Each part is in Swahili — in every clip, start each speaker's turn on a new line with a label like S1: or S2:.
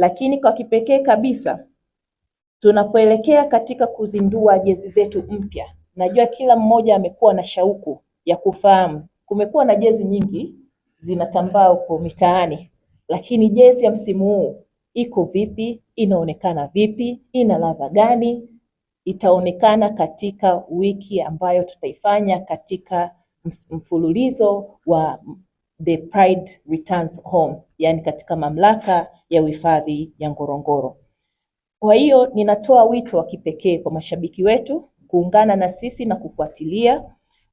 S1: Lakini kwa kipekee kabisa tunapoelekea katika kuzindua jezi zetu mpya, najua kila mmoja amekuwa na shauku ya kufahamu. Kumekuwa na jezi nyingi zinatambaa huko mitaani, lakini jezi ya msimu huu iko vipi? Inaonekana vipi? Ina ladha gani? Itaonekana katika wiki ambayo tutaifanya katika mfululizo wa The Pride Returns Home, yani katika mamlaka ya uhifadhi ya Ngorongoro. Kwa hiyo ninatoa wito wa kipekee kwa mashabiki wetu kuungana na sisi na kufuatilia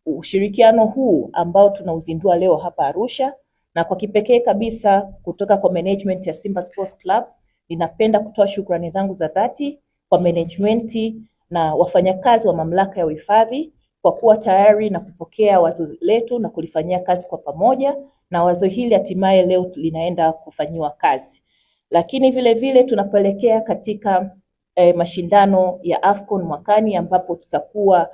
S1: ushirikiano huu ambao tunauzindua leo hapa Arusha, na kwa kipekee kabisa kutoka kwa management ya Simba Sports Club, ninapenda kutoa shukrani zangu za dhati kwa management na wafanyakazi wa mamlaka ya uhifadhi kwa kuwa tayari na kupokea wazo letu na kulifanyia kazi kwa pamoja, na wazo hili hatimaye leo linaenda kufanyiwa kazi. Lakini vile vile tunapoelekea katika mashindano ya AFCON mwakani ambapo tutakuwa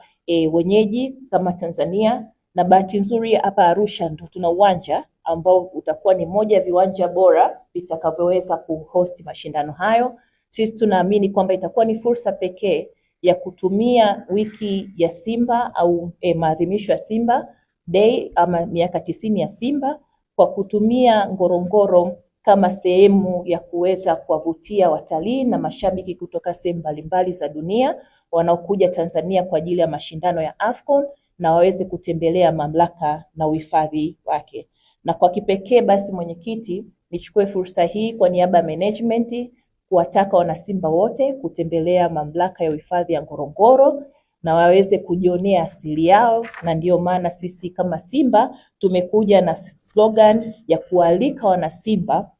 S1: wenyeji kama Tanzania, na bahati nzuri hapa Arusha ndo tuna uwanja ambao utakuwa ni moja ya viwanja bora vitakavyoweza kuhost mashindano hayo. Sisi tunaamini kwamba itakuwa ni fursa pekee ya kutumia wiki ya Simba au maadhimisho ya Simba Day ama miaka 90 ya Simba kwa kutumia Ngorongoro kama sehemu ya kuweza kuwavutia watalii na mashabiki kutoka sehemu mbalimbali za dunia wanaokuja Tanzania kwa ajili ya mashindano ya AFCON na waweze kutembelea mamlaka na uhifadhi wake. Na kwa kipekee basi, mwenyekiti, nichukue fursa hii kwa niaba ya management kuwataka wanasimba wote kutembelea mamlaka ya uhifadhi ya Ngorongoro na waweze kujionea asili yao, na ndiyo maana sisi kama Simba tumekuja na slogan ya kualika wanasimba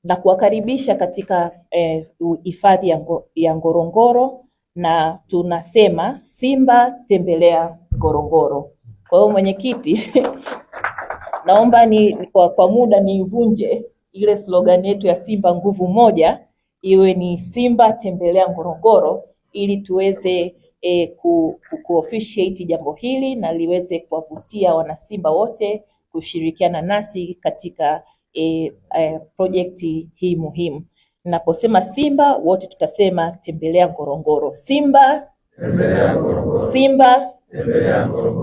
S1: na kuwakaribisha katika hifadhi ya Ngorongoro, na tunasema Simba tembelea Ngorongoro. Kwa hiyo mwenyekiti, naomba kwa muda nivunje ile slogan yetu ya Simba nguvu moja, iwe ni Simba tembelea Ngorongoro, ili tuweze ku-officiate jambo hili na liweze kuwavutia wanasimba wote kushirikiana nasi katika projekti hii muhimu. Naposema Simba wote tutasema tembelea Ngorongoro. Simba tembelea Ngorongoro. Simba tembelea Ngorongoro.